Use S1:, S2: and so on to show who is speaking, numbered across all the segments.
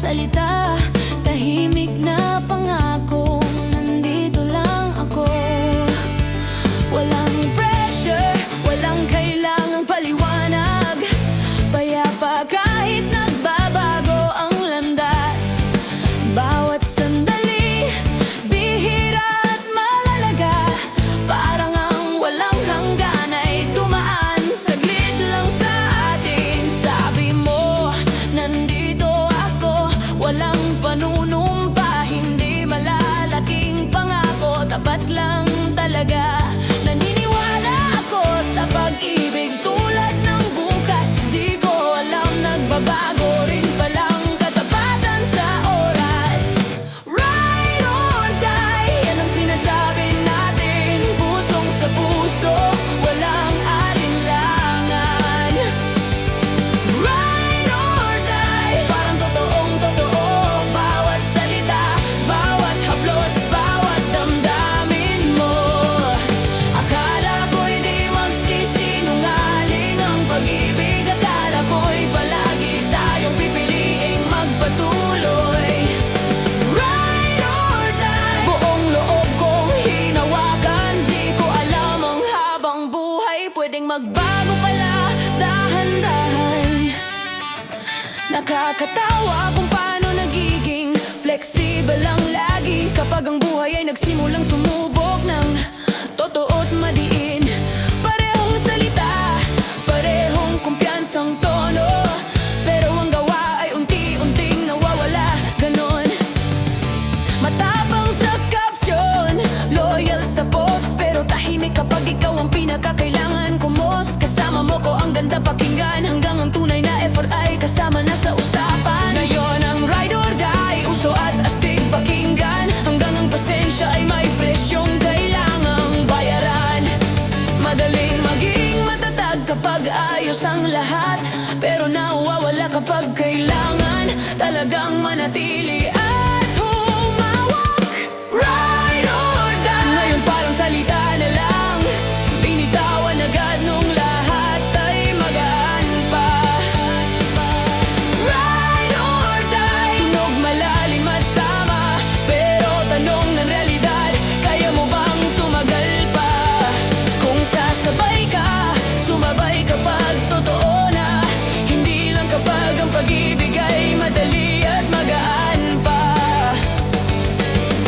S1: salita, tahimik na pangako, nandito lang ako. Walang pressure, walang kailangang paliwanag, payapa kahit nagbabago ang landas. Bawat sandali, bihira at malalaga, parang ang walang hanggan ay dumaan saglit lang sa atin. Sabi mo, nandito ako, walang panunumpa, hindi malalaking pangako, tapat lang talaga. Naniniwala ako sa pag-ibig tulad ng bukas, di ko alam nagbabago rin palang katapatan sa oras. Ride or die, yan ang sinasabi natin, pusong sa puso, walang alinlangan. Ride or die, parang totoong totoo, bawat salita, bawat haplos, bawat damdamin mo. Akala ko'y di magsisinungaling ang pag-ibig, akala ko'y palagi tayong pipiliing magpatuloy. Ride or die, buong loob kong hinawakan, di ko alam ang habang buhay pwedeng magbago pala, dahan-dahan. Nakakatawa kung paano nagiging flexible ang lagi kapag ang buhay ay nagsimulang sumubok ng totoo't madiin. Parehong salita, parehong kumpiyansang tono, pero ang gawa ay unti-unting nawawala, ganon. Matapang sa caption, loyal sa post, pero tahimik kapag ikaw ang pinakakailangan kumos. Kasama mo ko ang ganda pakinggan, hanggang ang tunay na effort ay kasama na sa usapan. Ngayon ang ride or die, uso at astig pakinggan, hanggang ang pasensya ay may presyong kailangang bayaran. Madaling maging matatag kapag ayos ang lahat, pero nawawala kapag kailangan talagang manatili at humawak. Ride or die, ngayon parang salita na lang, binitawan agad nung lahat ay magaan pa. Ride or die, tunog malalim at tama, pero tanong ng realidad, kaya mo bang tumagal pa? Kung sasabay ka, sumabay kapag totoo na, hindi lang kapag ang pag-ibig ay madali at magaan pa.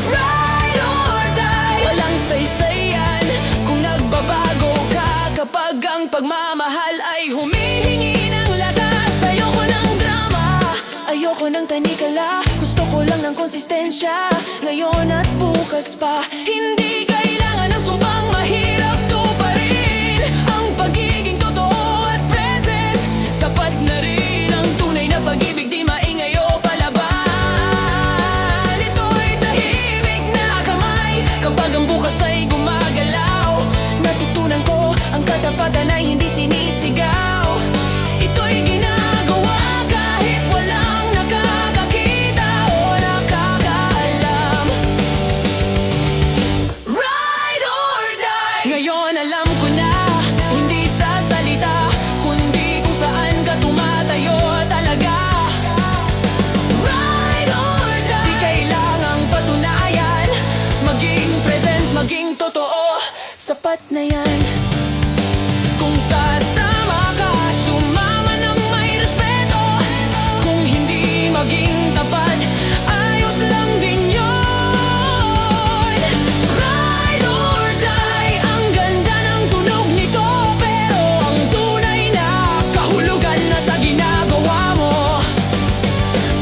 S1: Ride or die, walang saysayan kung nagbabago ka, kapag ang pagmamahal ay humihingi ng lakas. Ayoko ng drama, ayoko ng tanikala, gusto ko lang ng konsistensya, ngayon at bukas pa. Hindi kailangan ng sumpang mahirap tuparin, ang pagiging totoo at present, sapat na rin ang tunay na pag-ibig, di maingay o palaban. Ito'y tahimik na kamay kapag ang bukas ay gumagalaw. Natutunan ko ang katapatan ay hindi sinisigaw, ito'y ginagawa kahit walang nakakakita o nakakaalam. Ride or die, ngayon alam ko na, hindi sa salita, kundi kung saan ka tumatayo talaga. Ride or die, di kailangang patunayan, maging present, maging totoo, sapat na yan. Kung sasama ka, sumama ng may respeto, kung hindi maging tapat, ayos lang din yun. Ride or die, ang ganda ng tunog nito, pero ang tunay na kahulugan nasa ginagawa mo.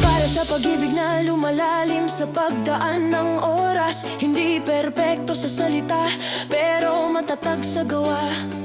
S1: Para sa pag-ibig na lumalalim sa pagdaan ng oras, hindi perpekto sa salita, pero matatag sa gawa.